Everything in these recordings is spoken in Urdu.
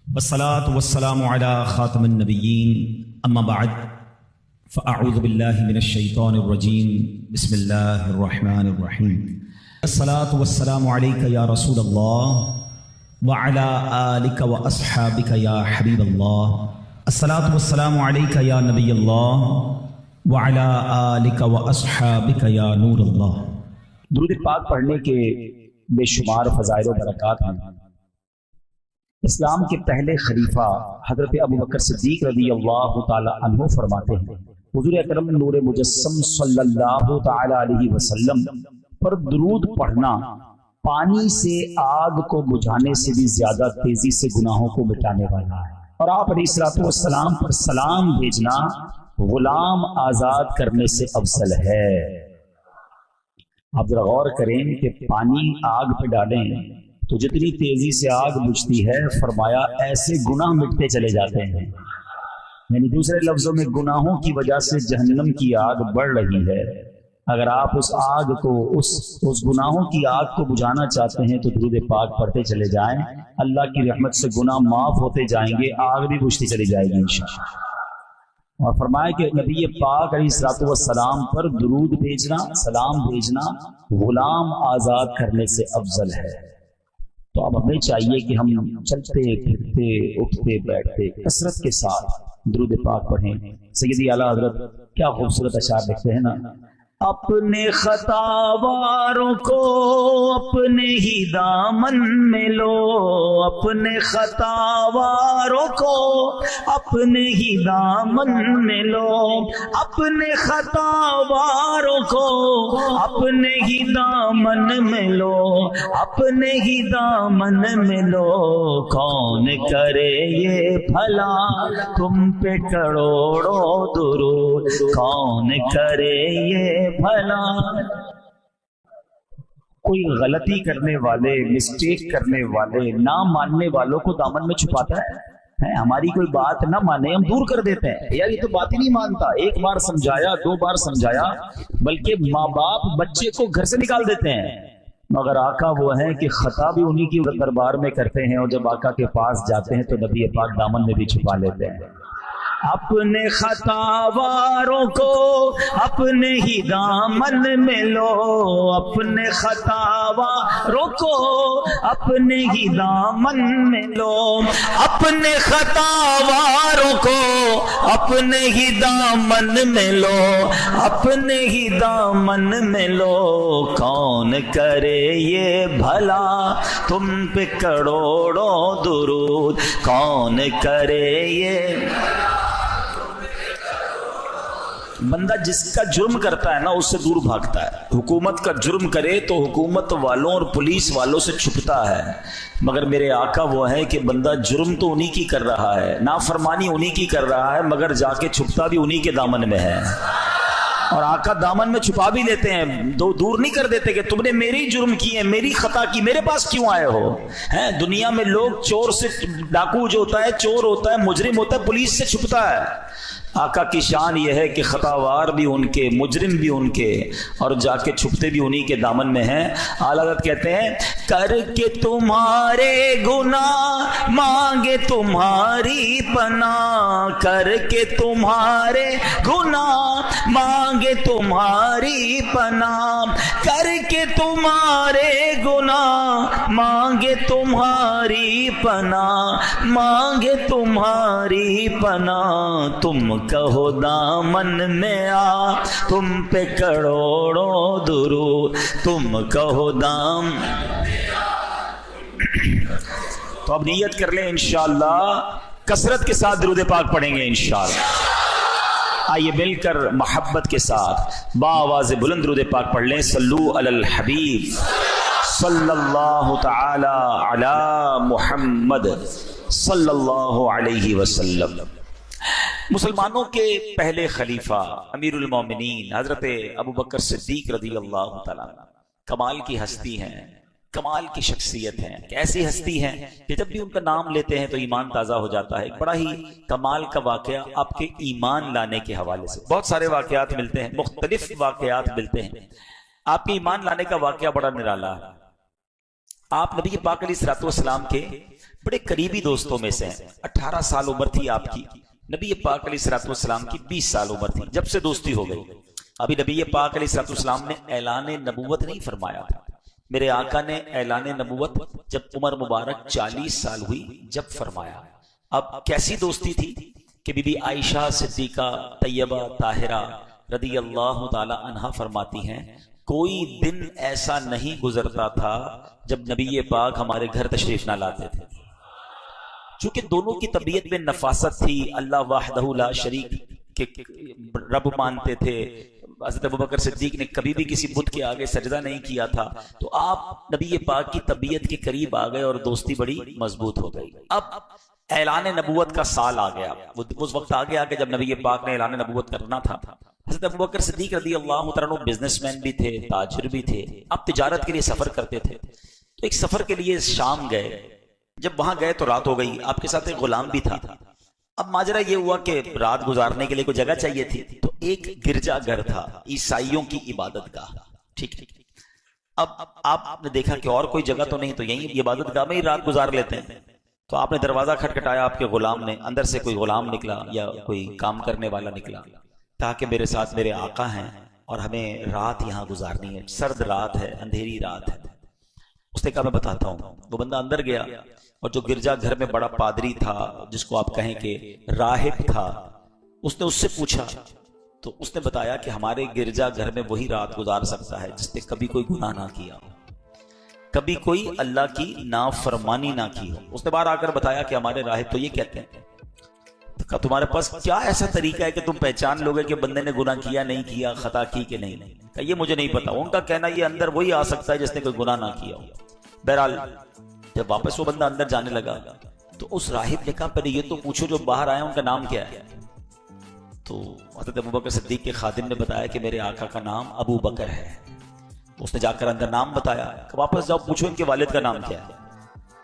والصلاة والسلام على خاتم النبيين أما بعد فأعوذ بالله من الشيطان الرجيم بسم الله الرحمن الرحيم الصلاة والسلام عليك يا رسول الله وعلى آلك وأصحابك يا حبيب الله الصلاة والسلام عليك يا نبي الله وعلى آلك وأصحابك يا نور الله۔ درود پاک پڑھنے کے بے شمار فضائل و برکات ہیں۔ اسلام کے پہلے خلیفہ حضرت ابوبکر صدیق رضی اللہ تعالی عنہ فرماتے ہیں، حضور اکرم نور مجسم صلی اللہ تعالی علیہ وسلم پر درود پڑھنا پانی سے آگ کو بجھانے سے بھی زیادہ تیزی سے گناہوں کو مٹانے والا ہے، اور آپ علیہ الصلوۃ والسلام پر سلام بھیجنا غلام آزاد کرنے سے افضل ہے۔ آپ ذرا غور کریں کہ پانی آگ پہ ڈالیں تو جتنی تیزی سے آگ بجھتی ہے، فرمایا ایسے گناہ مٹتے چلے جاتے ہیں، یعنی دوسرے لفظوں میں گناہوں کی وجہ سے جہنم کی آگ بڑھ رہی ہے۔ اگر آپ اس آگ کو اس گناہوں کی آگ کو بجھانا چاہتے ہیں تو درود پاک پڑھتے چلے جائیں، اللہ کی رحمت سے گناہ معاف ہوتے جائیں گے، آگ بھی بجھتی چلی جائے گی انشاءاللہ۔ اور فرمایا کہ نبی پاک علیہ الصلوۃ والسلام پر درود بھیجنا، سلام بھیجنا غلام آزاد کرنے سے افضل ہے۔ تو اب ہمیں چاہیے کہ ہم چلتے پھرتے اٹھتے بیٹھتے کثرت کے ساتھ درود پاک پڑھیں۔ سیدی اعلیٰ حضرت کیا خوبصورت اشعار لکھتے ہیں نا، اپنے خطاواروں کو اپنے ہی دامن میں لو، اپنے خطاواروں کو اپنے ہی دامن میں لو، اپنے خطاواروں کو اپنے ہی دامن میں لو، اپنے ہی دامن میں لو، کون کرے یہ بھلا تم پہ کروڑوں درود، کون کرے یہ بھلا۔ کوئی غلطی کرنے والے، مسٹیک کرنے والے، نہ ماننے والوں کو دامن میں چھپاتا ہے، ہماری کوئی بات نہ مانے ہم دور کر دیتے ہیں، یار یہ تو بات ہی نہیں مانتا، ایک بار سمجھایا، دو بار سمجھایا، بلکہ ماں باپ بچے کو گھر سے نکال دیتے ہیں، مگر آقا وہ ہیں کہ خطا بھی انہی کی دربار میں کرتے ہیں، اور جب آقا کے پاس جاتے ہیں تو نبی پاک دامن میں بھی چھپا لیتے ہیں۔ اپنے خطاواروں کو اپنے ہی دامن میں لو، اپنے خطاواروں کو اپنے ہی دامن میں لو، اپنے خطاواروں کو اپنے ہی دامن میں لو، اپنے ہی دامن میں لو، کون کرے یہ بھلا تم پہ کروڑوں درود، کون کرے یہ۔ بندہ جس کا جرم کرتا ہے نا اس سے دور بھاگتا ہے، حکومت کا جرم کرے تو حکومت والوں اور پولیس والوں سے چھپتا ہے، مگر میرے آقا وہ ہے کہ بندہ جرم تو انہی کی کر رہا ہے، نافرمانی انہی کی کر رہا ہے، مگر جا کے چھپتا بھی انہی کے دامن میں ہے، اور آقا دامن میں چھپا بھی لیتے ہیں، دور نہیں کر دیتے کہ تم نے میری جرم کی ہے، میری خطا کی، میرے پاس کیوں آئے ہو۔ دنیا میں لوگ چور سے، ڈاکو جو ہوتا ہے چور ہوتا ہے، مجرم ہوتا ہے، پولیس سے چھپتا ہے، آقا کی شان یہ ہے کہ خطاوار بھی ان کے، مجرم بھی ان کے، اور جا کے چھپتے بھی انہی کے دامن میں ہیں۔ اعلیٰ حضرت کہتے ہیں کر کے تمہارے گناہ مانگے تمہاری پناہ، کر کے تمہارے گناہ مانگے تمہاری پناہ، کر کے تمہارے گناہ مانگے تمہاری پناہ، مانگے تمہاری پناہ، تم کہو دامن میں آ تم پہ کروڑوں درود، تم کہو دام۔ تو اب نیت کر لیں انشاءاللہ کثرت کے ساتھ درود پاک پڑھیں گے انشاءاللہ۔ آئیے مل کر محبت کے ساتھ بآواز بلند درود پاک پڑھ لیں۔ صلو علی الحبیب صلی اللہ تعالی علی محمد صلی اللہ علیہ وسلم۔ مسلمانوں کے پہلے خلیفہ امیر المومنین حضرت ابوبکر صدیق رضی اللہ تعالیٰ کمال کی ہستی ہیں، کمال کی شخصیت ہیں، ایسی ہستی ہیں کہ جب بھی ان کا نام لیتے ہیں تو ایمان تازہ ہو جاتا ہے۔ ایک بڑا ہی کمال کا واقعہ آپ کے ایمان لانے کے حوالے سے، بہت سارے واقعات ملتے ہیں، مختلف واقعات ملتے ہیں، آپ کے ایمان لانے کا واقعہ بڑا نرالا ہے۔ آپ نبی پاک علیہ الصلوۃ والسلام کے بڑے قریبی دوستوں میں سے ہیں. 18 سال عمر تھی آپ کی. نبی پاک علیہ الصلوۃ والسلام کی 20 سال عمر تھی جب سے دوستی ہو گئی. ابھی نبی پاک علیہ الصلوۃ والسلام نے اعلان نبوت نہیں فرمایا تھا. میرے آقا نے اعلان نبوت جب عمر مبارک 40 سال ہوئی جب فرمایا. اب کیسی دوستی تھی کہ بی بی عائشہ صدیقہ طیبہ طاہرہ رضی اللہ تعالی عنہا فرماتی ہیں کوئی دن ایسا نہیں گزرتا تھا جب نبی پاک ہمارے گھر تشریف نہ لاتے تھے. چونکہ دونوں کی طبیعت میں نفاست تھی, اللہ وحدہ لا شریک کے رب مانتے تھے. حضرت ابوبکر صدیق نے کبھی بھی کسی بت کے آگے سجدہ نہیں کیا تھا. تو آپ نبی پاک کی طبیعت کے قریب آ گئے اور دوستی بڑی مضبوط ہو گئی. اب اعلان نبوت کا سال آ گیا. اس وقت آ گیا کہ جب نبی پاک نے اعلان نبوت کرنا تھا. حضرت ابوبکر صدیق رضی اللہ تعالیٰ عنہ بزنس مین بھی تھے, تاجر بھی تھے. اب تجارت کے لیے سفر کرتے تھے. تو ایک سفر کے لیے شام گئے. جب وہاں گئے تو رات ہو گئی. آپ کے ساتھ ایک غلام بھی تھا. اب ماجرا یہ ہوا کہ رات گزارنے کے لیے کوئی جگہ چاہیے تھی. تو ایک گرجا گھر تھا, عیسائیوں کی عبادت گاہ. ٹھیک. اب آپ نے دیکھا کہ اور کوئی جگہ تو نہیں, تو یہیں عبادت گاہ میں ہی رات گزار لیتے ہیں. تو آپ نے دروازہ کھٹکھٹایا. آپ کے غلام نے, اندر سے کوئی غلام نکلا یا کوئی کام کرنے والا نکلا, تاکہ میرے ساتھ میرے آقا ہیں اور ہمیں رات یہاں گزارنی ہے. سرد رات ہے, اندھیری رات ہے. اس نے کہا میں بتاتا ہوں. وہ بندہ اندر گیا اور جو گرجا گھر میں بڑا پادری تھا, جس کو آپ کہیں کہ راہب تھا, اس نے اس سے پوچھا. تو اس نے بتایا کہ ہمارے گرجا گھر میں وہی رات گزار سکتا ہے جس نے کبھی کوئی گناہ نہ کیا ہو, کبھی کوئی اللہ کی نافرمانی نہ کی ہو. اس نے باہر آ کر بتایا کہ ہمارے راہب تو یہ کہتے ہیں. کہ تمہارے پاس کیا ایسا طریقہ ہے کہ تم پہچان لوگے کہ بندے نے گناہ کیا نہیں کیا, خطا کی کہ نہیں. کہ یہ مجھے نہیں پتا. ان کا کہنا یہ اندر وہی آ سکتا ہے جس نے کوئی گناہ نہ کیا ہو. بہرحال جب واپس وہ بندہ اندر جانے لگا تو اس راہب نے کہا پہلے یہ تو پوچھو جو باہر آئے ان کا نام کیا ہے. تو حضرت ابوبکر صدیق کے خادم نے بتایا کہ میرے آقا کا نام ابو بکر ہے. اس نے جا کر اندر نام بتایا. کہ واپس جاؤ پوچھو ان کے والد کا نام کیا ہے.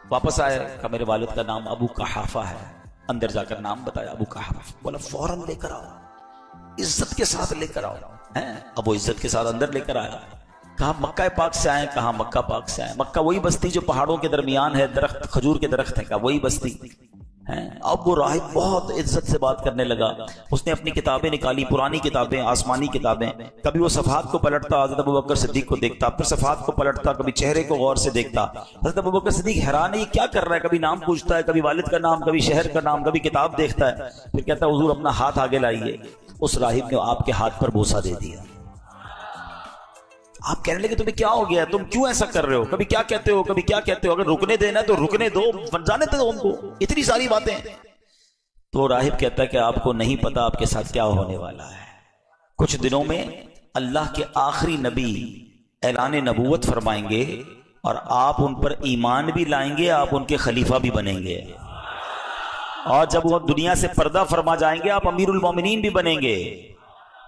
واپس آئے کہ میرے والد کا نام ابو قحافہ ہے. اندر جا کر نام بتایا ابو قحافہ. بولا فوراً لے کر آؤ, عزت کے ساتھ لے کر آؤ. اب وہ عزت کے ساتھ اندر لے کر آیا. کہاں مکہ پاک سے آئے, کہاں مکہ پاک سے آئے. مکہ وہی بستی جو پہاڑوں کے درمیان ہے, درخت کھجور کے درخت ہیں, کا وہی بستی ہے. اب وہ راہب بہت عزت سے بات کرنے لگا. اس نے اپنی کتابیں نکالی, پرانی کتابیں, آسمانی کتابیں. کبھی وہ صفحات کو پلٹتا, حضرت ابوبکر صدیق کو دیکھتا, پھر صفحات کو پلٹتا, کبھی چہرے کو غور سے دیکھتا. حضرت ابوبکر صدیق حیران ہے یہ کیا کر رہا ہے. کبھی نام پوچھتا ہے, کبھی والد کا نام, کبھی شہر کا نام, کبھی کتاب دیکھتا ہے. پھر کہتا ہے حضور اپنا ہاتھ آگے لائیے. اس راہب نے آپ کے ہاتھ پر بوسہ دے دیا. آپ کہنے لگے تمہیں کیا ہو گیا, تم کیوں ایسا کر رہے ہو, کبھی کیا کہتے ہو, کبھی کیا کہتے ہو. اگر رکنے دینا تو رکنے دو, جانے دو ان کو, اتنی ساری باتیں. تو راہب کہتا ہے کہ آپ کو نہیں پتا آپ کے ساتھ کیا ہونے والا ہے. کچھ دنوں میں اللہ کے آخری نبی اعلان نبوت فرمائیں گے اور آپ ان پر ایمان بھی لائیں گے, آپ ان کے خلیفہ بھی بنیں گے. اور جب وہ دنیا سے پردہ فرما جائیں گے آپ امیر المومنین بھی بنیں گے.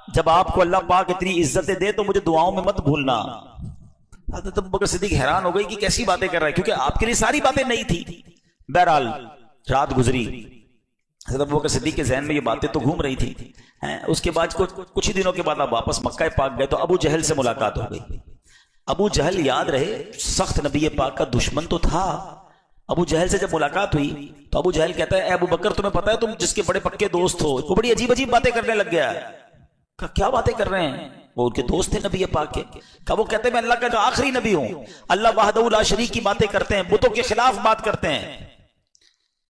جب آپ کو اللہ پاک اتنی عزتیں دے تو مجھے دعاؤں میں مت بھولنا. حضرت ابوبکر صدیق حیران ہو گئی کہ کیسی باتیں کر رہا ہے, کیونکہ آپ کے لیے ساری باتیں نہیں تھی. بہرحال رات گزری. حضرت ابوبکر صدیق کے ذہن میں یہ باتیں تو گھوم رہی تھی. اس کے بعد کچھ ہی دنوں کے بعد آپ واپس مکہ پاک گئے تو ابو جہل سے ملاقات ہو گئی. ابو جہل یاد رہے سخت نبی پاک کا دشمن تو تھا. ابو جہل سے جب ملاقات ہوئی تو ابو جہل کہتا ہے اے ابو بکر تمہیں پتا ہے تم جس کے بڑے پکے دوست ہو, وہ بڑی عجیب عجیب باتیں کرنے لگ گیا ہے. کیا باتیں کر رہے ہیں؟ وہ ان کے دوست تھے نبی پاک کے. وہ کہتے ہیں میں اللہ کا آخری نبی ہوں, اللہ وحدہ لا شریک کی باتیں کرتے ہیں, بتوں کے خلاف بات کرتے ہیں.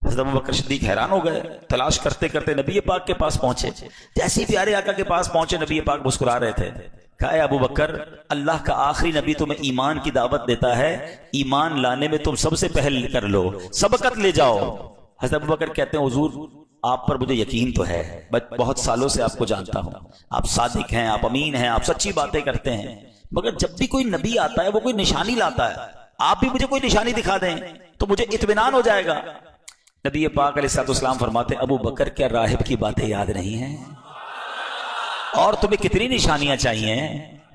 حضرت ابوبکر صدیق حیران ہو گئے. تلاش کرتے کرتے نبی پاک کے پاس پہنچے. جیسے پیارے آقا کے پاس پہنچے نبی پاک مسکرا رہے تھے. کہا اے ابو بکر اللہ کا آخری نبی تمہیں ایمان کی دعوت دیتا ہے, ایمان لانے میں تم سب سے پہل کر لو, سبقت لے جاؤ. حضرت ابو بکر کہتے ہیں حضور آپ پر مجھے یقین تو ہے, بہت سالوں سے آپ کو جانتا ہوں, آپ صادق ہیں, آپ امین ہیں, آپ سچی باتیں کرتے ہیں, مگر جب بھی کوئی نبی آتا ہے وہ کوئی نشانی لاتا ہے, آپ بھی مجھے کوئی نشانی دکھا دیں تو مجھے اطمینان ہو جائے گا. نبی پاک علیہ الصلوۃ والسلام فرماتے ہیں ابو بکر کیا راہب کی باتیں یاد نہیں ہیں, اور تمہیں کتنی نشانیاں چاہیے,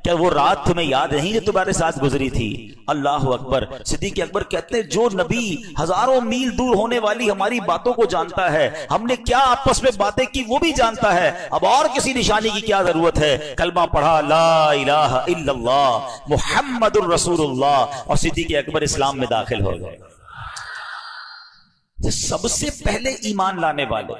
کیا وہ رات تمہیں یاد نہیں جو تمہارے ساتھ گزری تھی؟ اللہ اکبر۔ صدیق اکبر کہتے ہیں جو نبی ہزاروں میل دور ہونے والی ہماری باتوں کو جانتا ہے، ہم نے کیا آپس میں باتیں کی وہ بھی جانتا ہے، اب اور کسی نشانی کی کیا ضرورت ہے؟ کلمہ پڑھا لا الہ الا اللہ محمد الرسول اللہ، اور صدیق اکبر اسلام میں داخل ہو گئے۔ سب سے پہلے ایمان لانے والے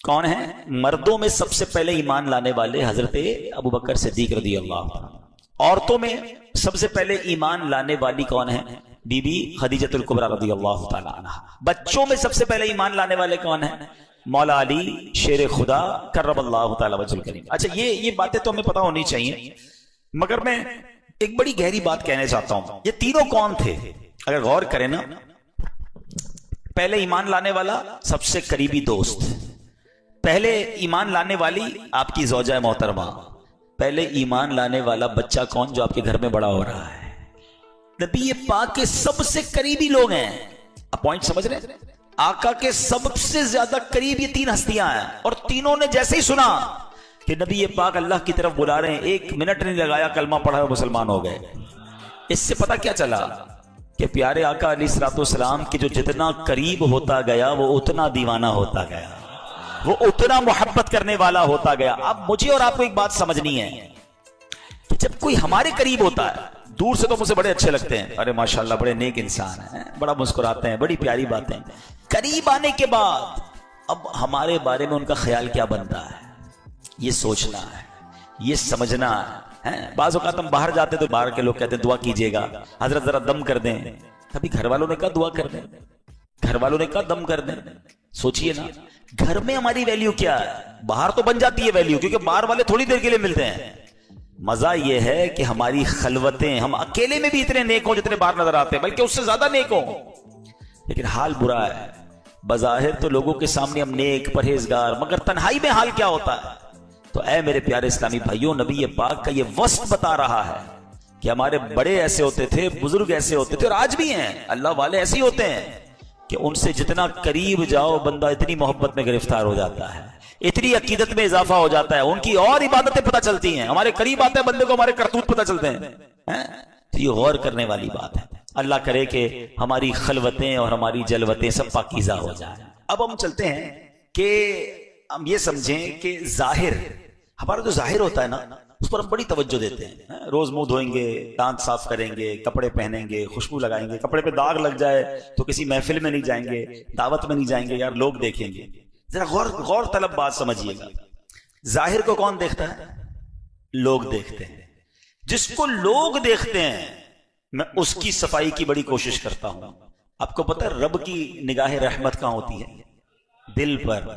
کون ہیں؟ مردوں میں سب سے پہلے ایمان لانے والے حضرت ابو بکر صدیق رضی اللہ عنہ۔ عورتوں میں سب سے پہلے ایمان لانے والی کون ہے؟ بی بی خدیجۃ الکبریٰ رضی اللہ تعالی عنہ۔ بچوں میں سب سے پہلے ایمان لانے والے کون ہیں؟ مولا علی شیر خدا کرم اللہ تعالی وجہ الکریم۔ اچھا یہ باتیں تو ہمیں پتہ ہونی چاہیے، مگر میں ایک بڑی گہری بات کہنا چاہتا ہوں۔ یہ تینوں کون تھے؟ اگر غور کریں نا، پہلے ایمان لانے والا سب سے قریبی دوست، پہلے ایمان لانے والی آپ کی زوجہ محترمہ، پہلے ایمان لانے والا بچہ کون؟ جو آپ کے گھر میں بڑا ہو رہا ہے۔ نبی پاک کے سب سے قریبی لوگ ہیں، آپ پوائنٹ سمجھ رہے ہیں؟ آقا کے سب سے زیادہ قریب یہ تین ہستیاں ہیں، اور تینوں نے جیسے ہی سنا کہ نبی پاک اللہ کی طرف بلا رہے ہیں، ایک منٹ نہیں لگایا، کلمہ پڑھا اور مسلمان ہو گئے۔ اس سے پتہ کیا چلا کہ پیارے آقا علیہ الصلوۃ والسلام کے جو جتنا قریب ہوتا گیا وہ اتنا دیوانہ ہوتا گیا، وہ اتنا محبت کرنے والا ہوتا گیا۔ اب مجھے اور آپ کو ایک بات سمجھنی ہے کہ جب کوئی ہمارے قریب ہوتا ہے، دور سے تو مجھے بڑے اچھے لگتے ہیں، ارے ماشاءاللہ بڑے نیک انسان ہیں، بڑا مسکراتے ہیں، بڑی پیاری باتیں، قریب آنے کے بعد اب ہمارے بارے میں ان کا خیال کیا بنتا ہے، یہ سوچنا ہے، یہ سمجھنا ہے۔ بعض اوقات ہم باہر جاتے تو باہر کے لوگ کہتے ہیں دعا کیجئے گا، حضرت ذرا دم کر دیں، کبھی گھر والوں نے کہا دعا کر دیں، گھر والوں نے کہا دم کر دیں۔ سوچئے نا، گھر میں ہماری ویلیو کیا ہے؟ باہر تو بن جاتی ہے ویلیو، کیونکہ باہر والے تھوڑی دیر کے لیے ملتے ہیں۔ مزہ یہ ہے کہ ہماری خلوتیں، ہم اکیلے میں بھی اتنے نیک ہوں جتنے باہر نظر آتے ہیں، بلکہ اس سے زیادہ نیک ہوں، لیکن حال برا ہے۔ بظاہر تو لوگوں کے سامنے ہم نیک پرہیزگار، مگر تنہائی میں حال کیا ہوتا ہے؟ تو اے میرے پیارے اسلامی بھائیوں، نبی پاک کا یہ وصف بتا رہا ہے کہ ہمارے بڑے ایسے ہوتے تھے، بزرگ ایسے ہوتے تھے، اور آج بھی ہیں، اللہ والے ایسے ہی ہوتے ہیں کہ ان سے جتنا قریب جاؤ بندہ اتنی محبت میں گرفتار ہو جاتا ہے، اتنی عقیدت میں اضافہ ہو جاتا ہے، ان کی اور عبادتیں پتہ چلتی ہیں۔ ہمارے قریب آتے ہیں بندے کو ہمارے کرتوت پتہ چلتے ہیں۔ تو یہ غور کرنے والی بات ہے۔ اللہ کرے کہ ہماری خلوتیں اور ہماری جلوتیں سب پاکیزہ ہو جائیں۔ اب ہم چلتے ہیں کہ ہم یہ سمجھیں کہ ظاہر، ہمارا جو ظاہر ہوتا ہے نا، اس پر ہم بڑی توجہ دیتے ہیں۔ روز منہ دھوئیں گے، دانت صاف کریں گے، کپڑے پہنیں گے، خوشبو لگائیں گے، کپڑے پہ داغ لگ جائے تو کسی محفل میں نہیں جائیں گے، دعوت میں نہیں جائیں گے، یار لوگ دیکھیں گے۔ ذرا غور طلب بات سمجھیے گا، ظاہر کو کون دیکھتا ہے؟ لوگ دیکھتے ہیں۔ جس کو لوگ دیکھتے ہیں میں اس کی صفائی کی بڑی کوشش کرتا ہوں۔ آپ کو پتہ ہے رب کی نگاہ رحمت کہاں ہوتی ہے؟ دل پر۔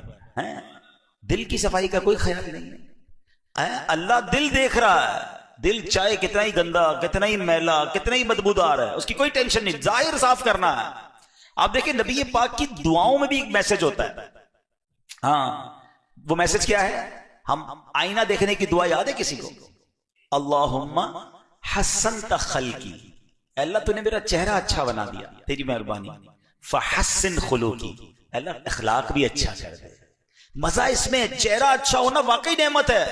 دل کی صفائی کا کوئی خیال نہیں ہے۔ اللہ دل دیکھ رہا ہے، دل چاہے کتنا ہی گندا، کتنا ہی میلا، کتنا ہی بدبودار ہے، اس کی کوئی ٹینشن نہیں، ظاہر صاف کرنا ہے۔ آپ دیکھیں نبی پاک کی دعاؤں میں بھی ایک میسج ہوتا ہے۔ وہ میسج کیا ہے؟ ہم آئینہ دیکھنے کی دعا یاد ہے کسی کو؟ اللہم حسنت خلقی، اللہ تو نے میرا چہرہ اچھا بنا دیا، تیری مہربانی، فحسن خلوقی، اللہ اخلاق بھی اچھا کر دے۔ مزہ اس میں چہرہ اچھا ہونا واقعی نعمت ہے،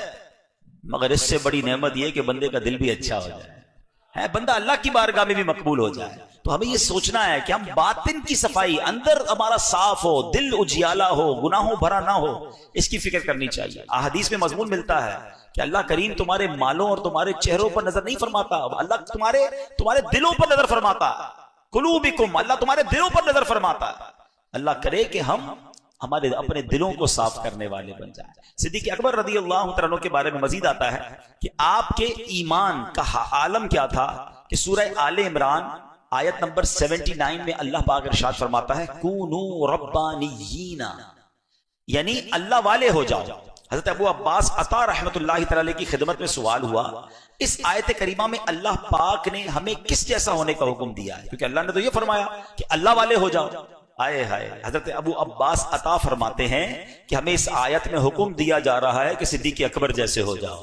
مگر اس سے بڑی نعمت یہ کہ بندے کا دل بھی اچھا ہو جائے، بندہ اللہ کی بارگاہ میں بھی مقبول ہو جائے۔ تو ہمیں یہ سوچنا ہے کہ ہم باطن کی صفائی، اندر ہمارا صاف ہو، دل اجیالا ہو، گناہوں بھرا نہ ہو، اس کی فکر کرنی چاہیے۔ احادیث میں مضمون ملتا ہے کہ اللہ کریم تمہارے مالوں اور تمہارے چہروں پر نظر نہیں فرماتا، اللہ تمہارے دلوں پر نظر فرماتا ہے۔ قلوبکم، اللہ تمہارے دلوں پر نظر فرماتا ہے۔ اللہ کرے کہ ہم ہمارے اپنے دلوں کو صاف کرنے والے بن جائیں۔ صدیق اکبر رضی اللہ عنہ کے بارے میں مزید آتا ہے کہ آپ کے ایمان کا عالم کیا تھا کہ سورہ آل عمران آیت نمبر 79 میں اللہ پاک ارشاد فرماتا ہے کونوا ربانیین، یعنی اللہ والے ہو جاؤ۔ حضرت ابو عباس عطا رحمت اللہ تعالی کی خدمت میں سوال ہوا، اس آیت کریمہ میں اللہ پاک نے ہمیں کس جیسا ہونے کا حکم دیا ہے؟ کیونکہ اللہ نے تو یہ فرمایا کہ اللہ والے ہو جاؤ۔ آئے ہائے، حضرت ابو عباس عطا فرماتے ہیں کہ ہمیں اس آیت میں حکم دیا جا رہا ہے کہ صدیق اکبر جیسے ہو جاؤ۔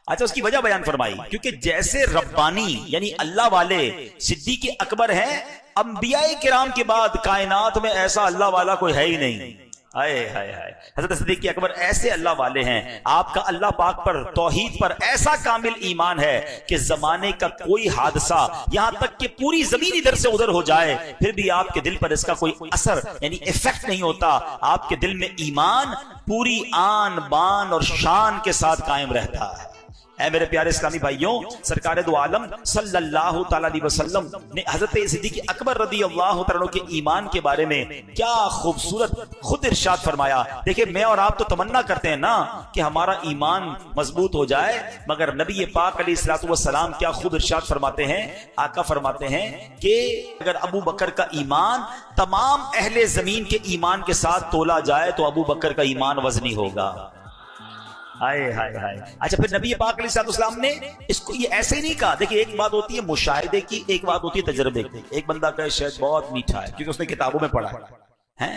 اچھا، اس کی وجہ بیان فرمائی، کیونکہ جیسے ربانی یعنی اللہ والے صدیق اکبر ہیں، انبیاء کرام کے بعد کائنات میں ایسا اللہ والا کوئی ہے ہی نہیں۔ ہائے ہائے ہائے، حضرت صدیق اکبر ایسے اللہ والے ہیں، آپ کا اللہ پاک پر توحید پر ایسا کامل ایمان ہے کہ زمانے کا کوئی حادثہ، یہاں تک کہ پوری زمین ادھر سے ادھر ہو جائے پھر بھی آپ کے دل پر اس کا کوئی اثر یعنی ایفیکٹ نہیں ہوتا، آپ کے دل میں ایمان پوری آن بان اور شان کے ساتھ قائم رہتا ہے۔ اے میرے پیارے اسلامی بھائیوں، سرکار دو عالم صلی اللہ تعالی علیہ وسلم نے حضرت صدیق اکبر رضی اللہ تعالیٰ عنہ کے ایمان کے بارے میں کیا خوبصورت خود ارشاد فرمایا۔ دیکھیں میں اور آپ تو تمنا کرتے ہیں نا کہ ہمارا ایمان مضبوط ہو جائے، مگر نبی پاک علیہ الصلوۃ والسلام کیا خود ارشاد فرماتے ہیں، آقا فرماتے ہیں کہ اگر ابو بکر کا ایمان تمام اہل زمین کے ایمان کے ساتھ تولا جائے تو ابو بکر کا ایمان وزنی ہوگا۔ ہائے ہائے ہائے۔ اچھا پھر نبی پاک علیہ السلام نے اس کو یہ ایسے ہی نہیں کہا۔ دیکھیں ایک بات ہوتی ہے مشاہدے کی، ایک بات ہوتی ہے تجربے کی۔ ایک بندہ کہے شہد بہت میٹھا ہے کیونکہ اس نے کتابوں میں پڑھا ہے،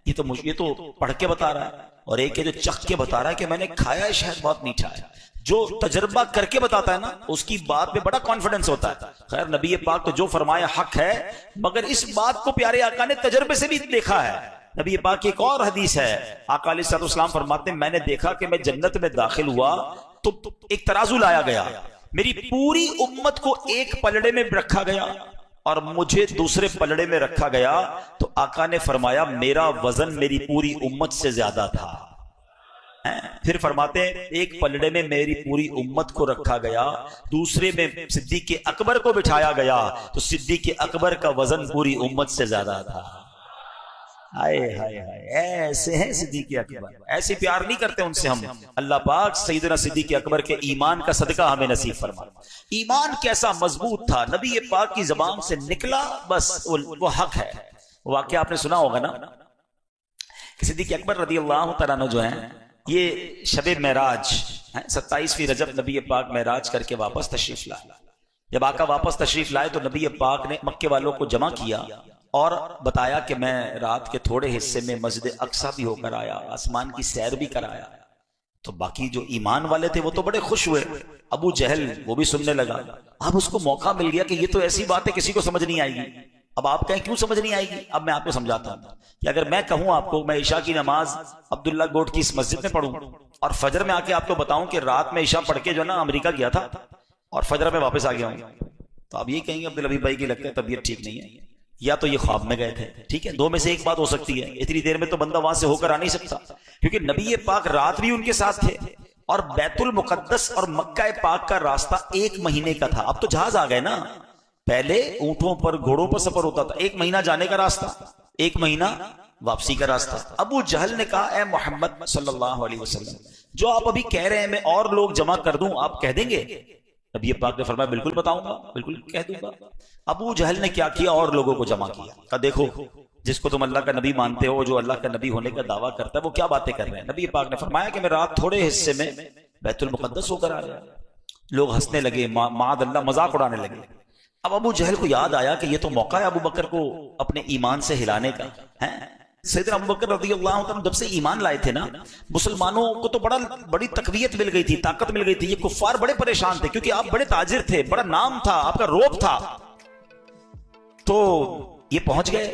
یہ تو پڑھ کے بتا رہا ہے، اور ایک ہے جو چکھ کے بتا رہا ہے کہ میں نے کھایا ہے شہد بہت میٹھا ہے۔ جو تجربہ کر کے بتاتا ہے نا اس کی بات پہ بڑا کانفیڈنس ہوتا ہے۔ خیر نبی پاک تو جو فرمایا حق ہے، مگر اس بات کو پیارے آقا نے تجربے سے بھی دیکھا ہے۔ نبی پاک کی ایک اور حدیث ہے، آقا علیہ الصلوۃ والسلام فرماتے ہیں میں نے دیکھا کہ میں جنت میں داخل ہوا تو ایک ترازو لایا گیا، میری پوری امت کو ایک پلڑے میں رکھا گیا اور مجھے دوسرے پلڑے میں رکھا گیا، تو آقا نے فرمایا میرا وزن میری پوری امت سے زیادہ تھا۔ پھر فرماتے ہیں ایک پلڑے میں میری پوری امت کو رکھا گیا، دوسرے میں صدیق اکبر کو بٹھایا گیا تو صدیق اکبر کا وزن پوری امت سے زیادہ تھا۔ ہائے ہائے ہائے، ایسے ہیں صدیق اکبر، ایسے پیار نہیں کرتے ان سے ہم۔ اللہ پاک سیدنا صدیق اکبر کے ایمان کا صدقہ ہمیں نصیب فرمائے۔ ایمان کیسا مضبوط تھا، نبی پاک کی زبان سے نکلا بس وہ حق ہے۔ واقعہ آپ نے سنا ہوگا نا کہ صدیق اکبر رضی اللہ تعالیٰ عنہ جو ہیں یہ شب معراج 27ویں رجب نبی پاک معراج کر کے واپس تشریف لائے۔ جب آقا واپس تشریف لائے تو نبی پاک نے مکے والوں کو جمع کیا اور بتایا کہ میں رات کے تھوڑے حصے میں مسجد اقصی بھی ہو کر آیا، آسمان کی سیر بھی کرایا۔ تو باقی جو ایمان والے تھے وہ تو بڑے خوش ہوئے، ابو جہل وہ بھی سننے لگا۔ اب اس کو موقع مل گیا کہ یہ تو ایسی بات ہے کسی کو سمجھ نہیں آئے گی۔ اب آپ کہیں کیوں سمجھ نہیں آئے گی؟ اب میں آپ کو سمجھاتا ہوں کہ اگر میں کہوں آپ کو میں عشاء کی نماز عبداللہ گوٹ کی اس مسجد میں پڑھوں اور فجر میں آ کے آپ کو بتاؤں کہ رات میں عشاء پڑھ کے جو نا امریکہ گیا تھا اور فجر میں واپس آ گیا ہوں، تو آپ یہ کہیں گے عبدالحبیب بھائی کی لگتا ہے طبیعت ٹھیک نہیں ہے، یا تو یہ خواب میں گئے تھے۔ ٹھیک ہے، دو میں سے ایک بات ہو سکتی ہے، اتنی دیر میں تو بندہ وہاں سے ہو کر آ نہیں سکتا، کیونکہ نبی پاک رات بھی ان کے ساتھ تھے اور بیت المقدس اور مکہ پاک کا راستہ 1 مہینے کا تھا۔ اب تو جہاز آ گئے نا، پہلے اونٹوں پر گھوڑوں پر سفر ہوتا تھا، 1 مہینہ جانے کا راستہ 1 مہینہ واپسی کا راستہ۔ ابو جہل نے کہا اے محمد صلی اللہ علیہ وسلم جو آپ ابھی کہہ رہے ہیں میں اور لوگ جمع کر دوں آپ کہہ دیں گے؟ نبی پاک نے فرمایا بالکل بتاؤں گا، بالکل کہہ دوں گا۔ ابو جہل نے کیا کیا؟ اور لوگوں کو جمع کیا، کہا دیکھو جس کو تم اللہ کا نبی مانتے ہو، جو اللہ کا نبی ہونے کا دعویٰ کرتا ہے، وہ کیا باتیں کر رہے ہیں؟ نبی پاک نے فرمایا کہ میں رات تھوڑے حصے میں بیت المقدس ہو کر آ گیا۔ لوگ ہنسنے لگے، معاذ اللہ مذاق اڑانے لگے۔ اب ابو جہل کو یاد آیا کہ یہ تو موقع ہے ابو بکر کو اپنے ایمان سے ہلانے کا ہے۔ سیدنا ابو بکر رضی اللہ عنہ جب سے ایمان لائے تھے نا، مسلمانوں کو تو بڑی تقویت مل گئی تھی، طاقت مل گئی تھی۔ یہ کفار بڑے پریشان تھے کیونکہ آپ بڑے تاجر تھے، بڑا نام تھا، آپ کا روب تھا۔ تو یہ پہنچ گئے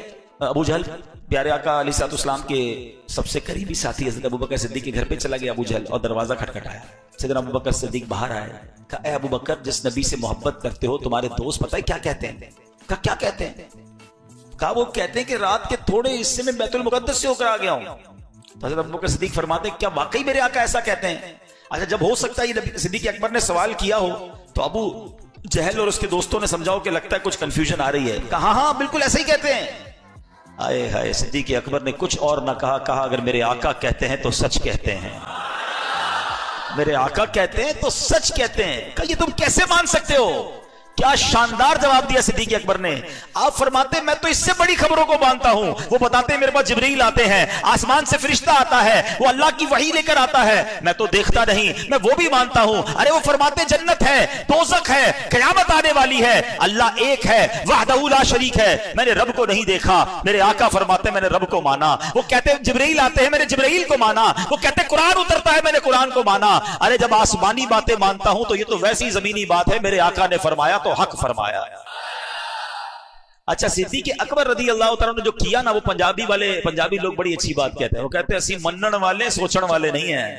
ابو جہل، پیارے آقا علیہ الصلوۃ والسلام کے سب سے قریبی ساتھی حضرت ابو بکر صدیق کے گھر پہ چلا گیا ابو جہل اور دروازہ کھٹکھٹایا۔ سیدنا ابو بکر صدیق باہر آئے، کہا اے ابو بکر جس نبی سے محبت کرتے ہو تمہارے دوست پتہ ہے کیا کہتے ہیں؟ کہا کیا کہتے ہیں؟ کہا وہ کہتے ہیں کہ رات کے تھوڑے حصے میں بیت المقدس سے ہو کر آ گیا ہوں۔ تو حضرت ابو بکر صدیق فرماتے ہیں کیا واقعی میرے آقا ایسا کہتے ہیں؟ اچھا جب ہو سکتا ہے یہ صدیق اکبر نے سوال کیا ہو تو ابو جہل اور اس کے دوستوں نے سمجھاؤ کہ لگتا ہے کچھ کنفیوژن آ رہی ہے، کہا ہاں بالکل ایسا ہی کہتے ہیں۔ آئے ہائے، صدیق اکبر نے کچھ اور نہ کہا، کہا اگر میرے آقا کہتے ہیں تو سچ کہتے ہیں، میرے آقا کہتے ہیں تو سچ کہتے ہیں۔ کہا یہ تم کیسے مان سکتے ہو؟ کیا شاندار جواب دیا صدیق اکبر نے۔ آپ فرماتے ہیں میں تو اس سے بڑی خبروں کو مانتا ہوں۔ وہ بتاتے ہیں میرے پاس جبریل آتے ہیں، آسمان سے فرشتہ آتا ہے، وہ اللہ کی وحی لے کر آتا ہے، میں تو دیکھتا نہیں، میں وہ بھی مانتا ہوں۔ ارے وہ فرماتے جنت ہے، دوزخ ہے، قیامت آنے والی ہے، اللہ ایک ہے، وحدہ لا شریک ہے، میں نے رب کو نہیں دیکھا۔ میرے آقا فرماتے ہیں میں نے رب کو مانا۔ وہ کہتے ہیں جبریل آتے ہیں، میں نے جبریل کو مانا۔ وہ کہتے ہیں قرآن اترتا ہے، میں نے قرآن کو مانا۔ ارے جب آسمانی باتیں مانتا ہوں تو یہ تو ویسی زمینی بات ہے، میرے آقا نے فرمایا تو حق فرمایا۔ اچھا صدیق اکبر رضی اللہ تعالیٰ نے جو کیا نا، وہ پنجابی لوگ بڑی اچھی بات کہتے ہیں، وہ کہتے ہیں اسی منن والے سوچن والے نہیں ہیں.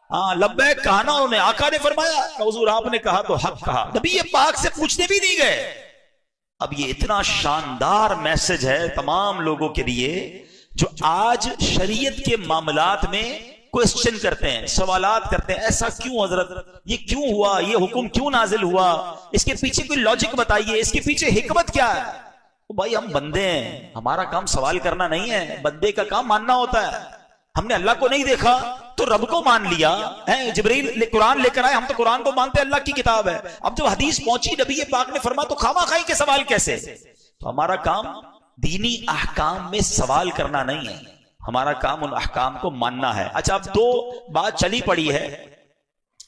ہاں لبیک کہا نا انہوں نے، آقا نے فرمایا کہ حضور آپ نے کہا تو حق کہا، نبی پاک سے پوچھنے بھی نہیں گئے. اب یہ اتنا شاندار میسج ہے تمام لوگوں کے لیے جو آج شریعت کے معاملات میں کوسچن کرتے ہیں، سوالات کرتے ہیں، ایسا کیوں حضرت، یہ کیوں ہوا، یہ حکم کیوں نازل ہوا، اس کے پیچھے کوئی لاجک بتائیے، اس کے پیچھے حکمت کیا ہے. بھائی ہم بندے ہیں، ہمارا کام سوال کرنا نہیں ہے، بندے کا کام ماننا ہوتا ہے. ہم نے اللہ کو نہیں دیکھا تو رب کو مان لیا ہے. جبریل قرآن لے کر آئے، ہم تو قرآن کو مانتے ہیں، اللہ کی کتاب ہے. اب جب حدیث پہنچی نبی پاک نے فرمایا تو خواہ خواہی کے سوال کیسے. تو ہمارا کام دینی احکام میں سوال کرنا نہیں ہے، ہمارا کام ان احکام کو ماننا ہے. اچھا اب دو بات چلی پڑی ہے،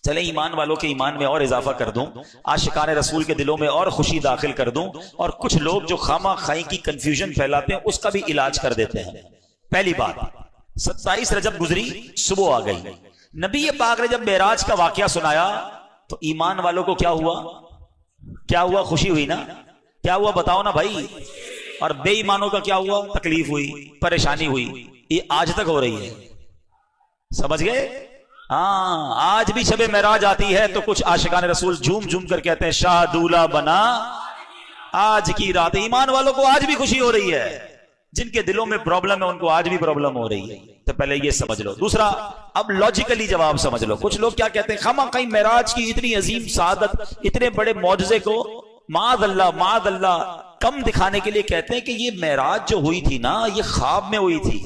چلیں ایمان والوں کے ایمان میں اور اضافہ کر دوں، عاشقان رسول کے دلوں میں اور خوشی داخل کر دوں، اور کچھ لوگ جو خامہ خائی کی کنفیوژن پھیلاتے ہیں اس کا بھی علاج کر دیتے ہیں. پہلی بات، 27 رجب گزری، صبح آ گئی، نبی پاک نے جب معراج کا واقعہ سنایا تو ایمان والوں کو کیا ہوا؟ کیا ہوا؟ خوشی ہوئی نا؟ کیا ہوا بتاؤ نا بھائی. اور بے ایمانوں کا کیا ہوا؟ تکلیف ہوئی، پریشانی ہوئی. یہ آج تک ہو رہی ہے، سمجھ گئے؟ ہاں آج بھی شب معراج آتی ہے تو کچھ عاشقان رسول جھوم جھوم کر کہتے ہیں شاہ دولہ بنا آج کی رات. ایمان والوں کو آج بھی خوشی ہو رہی ہے، جن کے دلوں میں پرابلم ہے ان کو آج بھی پرابلم ہو رہی ہے. تو پہلے یہ سمجھ لو. دوسرا، اب لاجیکلی جواب سمجھ لو. کچھ لوگ کیا کہتے ہیں، خواہ کہیں معراج کی اتنی عظیم سعادت، اتنے بڑے معجزے کو معاذ اللہ کم دکھانے کے لیے کہتے ہیں کہ یہ معراج جو ہوئی تھی نا یہ خواب میں ہوئی تھی.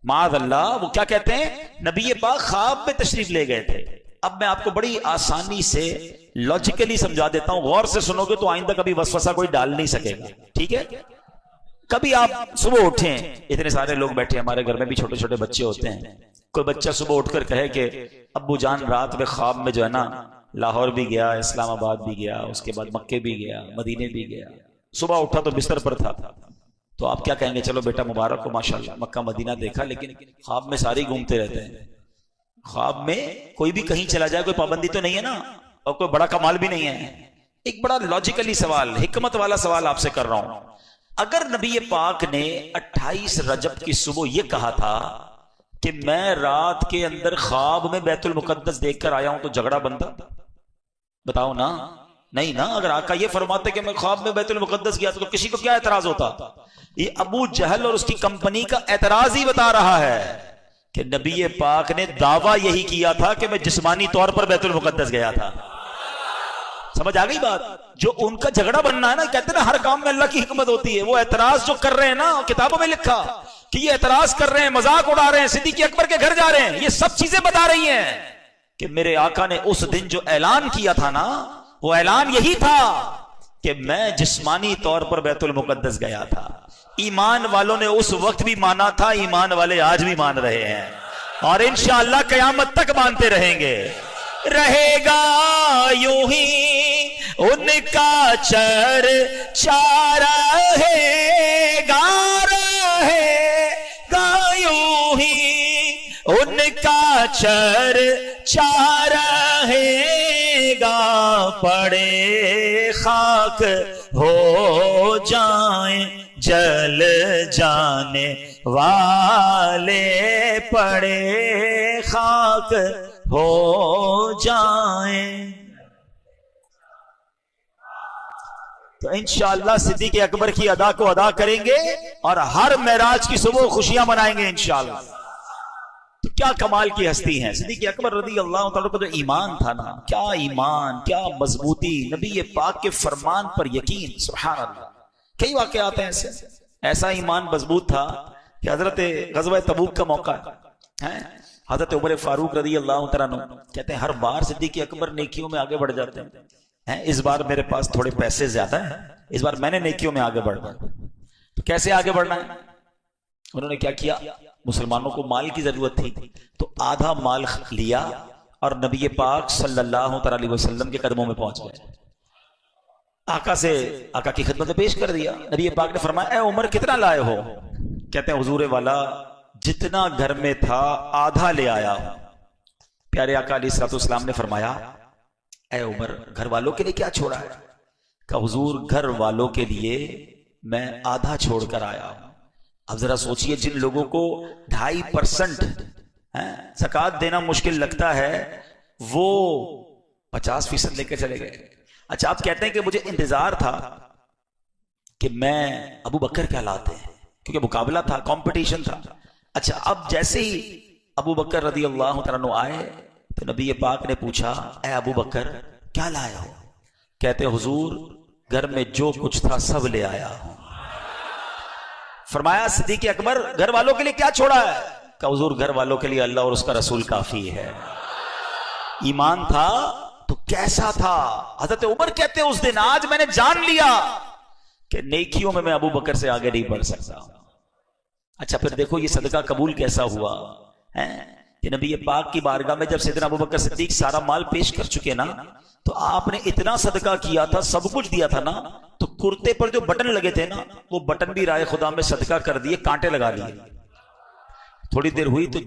معاذ اللہ. وہ کیا کہتے ہیں، نبی پاک خواب میں تشریف لے گئے تھے. اب میں آپ کو بڑی آسانی سے لاجیکلی سمجھا دیتا ہوں، غور سے سنو گے تو آئندہ کبھی وسوسہ کوئی ڈال نہیں سکے گا. ٹھیک ہے؟ کبھی آپ صبح اٹھیں، اتنے سارے لوگ بیٹھے، ہمارے گھر میں بھی چھوٹے چھوٹے بچے ہوتے ہیں، کوئی بچہ صبح اٹھ کر کہے کہ ابو جان رات میں خواب میں جو ہے نا لاہور بھی گیا، اسلام آباد بھی گیا، اس کے بعد مکے بھی گیا، مدینے بھی گیا. صبح اٹھا تو بستر پر تھا، تو آپ کیا کہیں گے؟ چلو بیٹا مبارک ہو، ماشاءاللہ مکہ مدینہ دیکھا، لیکن خواب میں سارے گھومتے رہتے ہیں. خواب میں کوئی بھی کہیں چلا جائے، کوئی پابندی تو نہیں ہے نا، اور کوئی بڑا کمال بھی نہیں ہے. ایک بڑا لاجیکلی سوال، حکمت والا سوال آپ سے کر رہا ہوں. اگر نبی پاک نے 28 رجب کی صبح یہ کہا تھا کہ میں رات کے اندر خواب میں بیت المقدس دیکھ کر آیا ہوں تو جھگڑا بنتا؟ بتاؤ نا. نہیں نا. اگر آقا یہ فرماتے کہ میں خواب میں بیت المقدس گیا تو کسی کو کیا اعتراض ہوتا؟ یہ ابو جہل اور اس کی کمپنی کا اعتراض ہی بتا رہا ہے کہ نبی پاک نے دعویٰ یہی کیا تھا کہ میں جسمانی طور پر بیت المقدس گیا تھا. سمجھ آ گئی بات؟ جو ان کا جھگڑا بننا ہے نا، کہتے ہیں نا ہر کام میں اللہ کی حکمت ہوتی ہے. وہ اعتراض جو کر رہے ہیں نا، کتابوں میں لکھا کہ یہ اعتراض کر رہے ہیں، مذاق اڑا رہے ہیں، صدیق اکبر کے گھر جا رہے ہیں، یہ سب چیزیں بتا رہی ہیں کہ میرے آقا نے اس دن جو اعلان کیا تھا نا، وہ اعلان یہی تھا کہ میں جسمانی طور پر بیت المقدس گیا تھا. ایمان والوں نے اس وقت بھی مانا تھا، ایمان والے آج بھی مان رہے ہیں، اور انشاءاللہ قیامت تک مانتے رہیں گے. رہے گا یوں ہی ان کا چرچا، رہے گا یوں ہی ان کا چرچا، رہے گا پڑے خاک ہو جائیں جل جانے والے، پڑے خاک ہو جائیں. تو انشاءاللہ صدیق اکبر کی ادا کو ادا کریں گے اور ہر معراج کی صبح خوشیاں منائیں گے انشاءاللہ. تو کیا کمال کی ہستی ہیں صدیق اکبر رضی اللہ تعالیٰ کا جو ایمان تھا نا، کیا ایمان، کیا مضبوطی، نبی پاک کے فرمان پر یقین. سبحان اللہ. کئی واقعات ہیں ایسے. ایسا ایمان مضبوط تھا کہ حضرت غزوہ تبوک کا موقع ہے، حضرت عمر فاروق رضی اللہ تعالیٰ عنہ کہتے ہیں ہر بار صدیق اکبر نیکیوں میں آگے بڑھ جاتے ہیں. اس بار میرے پاس تھوڑے پیسے زیادہ ہیں، اس بار میں نے نیکیوں میں آگے بڑھنا. تو کیسے آگے بڑھنا ہے؟ انہوں نے کیا کیا؟ مسلمانوں کو مال کی ضرورت تھی تو آدھا مال لیا اور نبی پاک صلی اللہ علیہ وسلم کے قدموں میں پہنچ گئے. آقا کی خدمت میں پیش کر دیا. نبی پاک نے فرمایا اے عمر کتنا لائے ہو؟ کہتے ہیں حضور والا جتنا گھر میں تھا آدھا لے آیا ہوں. پیارے آقا علیہ الصلوۃ والسلام نے فرمایا اے عمر گھر والوں کے لیے کیا چھوڑا ہے؟ کہ حضور گھر والوں کے لیے میں آدھا چھوڑ کر آیا ہوں. اب ذرا سوچئے جن لوگوں کو 2.5% زکوٰۃ دینا مشکل لگتا ہے وہ 50% لے کے چلے گئے. اچھا آپ کہتے ہیں کہ مجھے انتظار تھا کہ میں ابو بکر کہلاتے ہیں کیونکہ مقابلہ تھا, کمپٹیشن تھا. اچھا اب جیسے ہی ابو بکر رضی اللہ تعالیٰ عنہ آئے تو نبی پاک نے پوچھا اے ابو بکر کیا لایا ہو؟ کہتے حضور گھر میں جو کچھ تھا سب لے آیا ہوں. فرمایا صدیق اکبر گھر والوں کے لیے کیا چھوڑا ہے؟ کہ حضور گھر والوں کے لیے اللہ اور اس کا رسول کافی ہے. ایمان تھا تو کیسا تھا. حضرت عمر کہتے اس دن آج میں نے جان لیا کہ نیکیوں میں ابو بکر سے آگے نہیں بڑھ سکتا. اچھا پھر دیکھو یہ صدقہ قبول کیسا ہوا کہ نبی پاک کی بارگاہ میں جب سیدنا ابو بکر صدیق سارا مال پیش کر چکے نا تو آپ نے اتنا صدقہ کیا تھا, سب کچھ دیا تھا نا, تو کرتے پر جو بٹن لگے تھے نا وہ بٹن بھی رائے خدا میں صدقہ کر دیے, کانٹے لگا لیے. تھوڑی دیر ہوئی تو